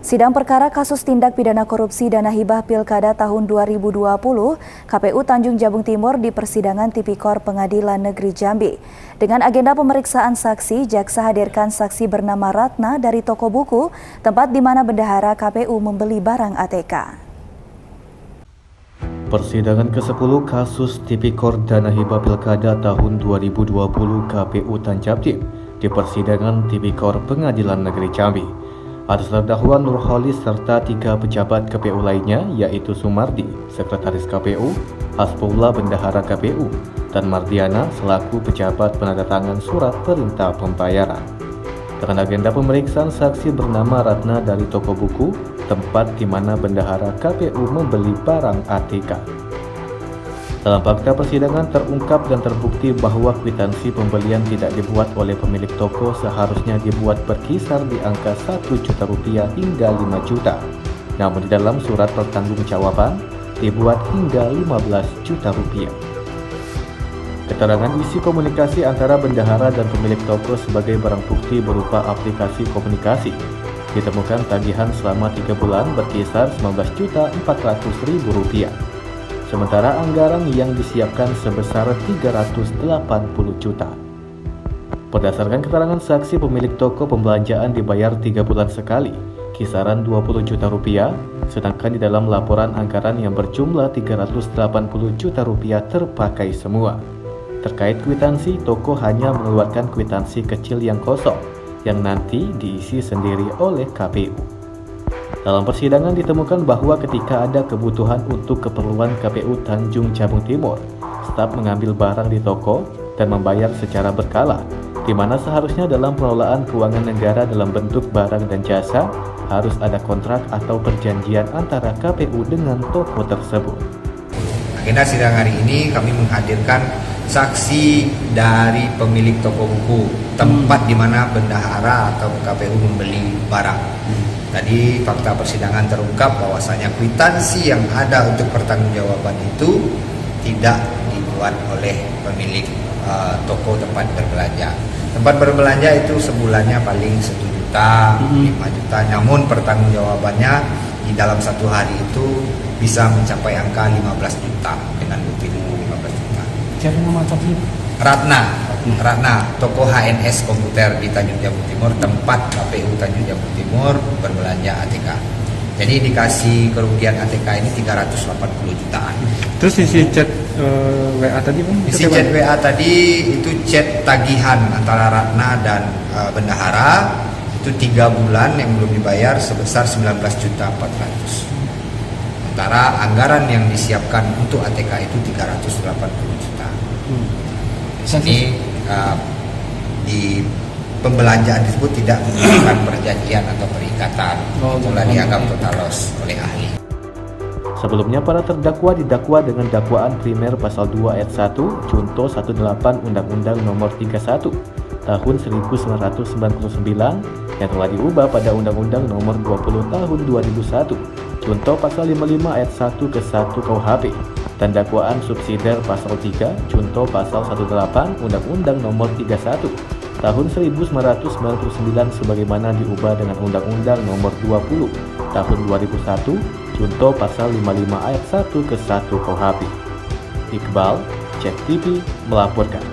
Sidang perkara kasus tindak pidana korupsi dana hibah Pilkada tahun 2020, KPU Tanjung Jabung Timur di persidangan Tipikor Pengadilan Negeri Jambi. Dengan agenda pemeriksaan saksi, jaksa hadirkan saksi bernama Ratna dari toko buku, tempat di mana bendahara KPU membeli barang ATK. Persidangan ke-10 kasus Tipikor dana hibah Pilkada tahun 2020 KPU Tanjab Tim di persidangan Tipikor Pengadilan Negeri Jambi. Atas terdakwa Nurholis serta 3 pejabat KPU lainnya, yaitu Sumardi, Sekretaris KPU, Hasbullah Bendahara KPU, dan Mardiana selaku pejabat penandatangan surat perintah pembayaran. Dengan agenda pemeriksaan saksi bernama Ratna dari toko buku, tempat di mana bendahara KPU membeli barang ATK. Dalam fakta persidangan terungkap dan terbukti bahwa kwitansi pembelian tidak dibuat oleh pemilik toko, seharusnya dibuat berkisar di angka Rp1 juta hingga Rp5 juta. Namun di dalam surat pertanggungjawaban dibuat hingga Rp15 juta. Keterangan isi komunikasi antara bendahara dan pemilik toko sebagai barang bukti berupa aplikasi komunikasi. Ditemukan tagihan selama 3 bulan berkisar Rp19.400.000. Sementara anggaran yang disiapkan sebesar Rp380 juta. Berdasarkan keterangan saksi, pemilik toko pembelanjaan dibayar 3 bulan sekali, kisaran Rp20 juta, sedangkan di dalam laporan anggaran yang berjumlah Rp380 juta terpakai semua. Terkait kwitansi, toko hanya mengeluarkan kwitansi kecil yang kosong, yang nanti diisi sendiri oleh KPU. Dalam persidangan ditemukan bahwa ketika ada kebutuhan untuk keperluan KPU Tanjung Jabung Timur, staf mengambil barang di toko dan membayar secara berkala, di mana seharusnya dalam pengelolaan keuangan negara dalam bentuk barang dan jasa harus ada kontrak atau perjanjian antara KPU dengan toko tersebut. Agenda sidang hari ini kami menghadirkan saksi dari pemilik toko buku, tempat di mana bendahara atau KPU membeli barang. Tadi fakta persidangan terungkap bahwasanya kwitansi yang ada untuk pertanggungjawaban itu tidak dibuat oleh pemilik toko tempat berbelanja. Tempat berbelanja itu sebulannya paling 1 juta, 5 juta, namun pertanggungjawabannya di dalam 1 hari itu bisa mencapai angka 15 juta dengan bukti 15 juta. Siapa nama saksi? Ratna, toko HNS komputer di Tanjung Jabung Timur, tempat KPU Tanjung Jabung Timur berbelanja ATK. Jadi dikasih kerugian ATK ini 380 jutaan. Terus isi chat WA tadi Bang? Isi chat WA tadi itu chat tagihan antara Ratna dan bendahara, itu 3 bulan yang belum dibayar sebesar 19.400.000. Sementara anggaran yang disiapkan untuk ATK itu 380 juta. Ini di pembelanjaan tersebut tidak menggunakan perjanjian atau perikatan, itulah dianggap total loss oleh ahli. Sebelumnya para terdakwa didakwa dengan dakwaan primer pasal 2 ayat 1 Junto 18 Undang-Undang Nomor 31 Tahun 1999 yang telah diubah pada Undang-Undang Nomor 20 Tahun 2001 Junto pasal 55 ayat 1 ke 1 KUHP dan dakwaan subsidiar pasal 3 Junto pasal 18 Undang-Undang Nomor 31 Tahun 1999 sebagaimana diubah dengan Undang-Undang Nomor 20 Tahun 2001 Junto pasal 55 ayat 1 ke 1 KUHP. Iqbal, Cek TV melaporkan.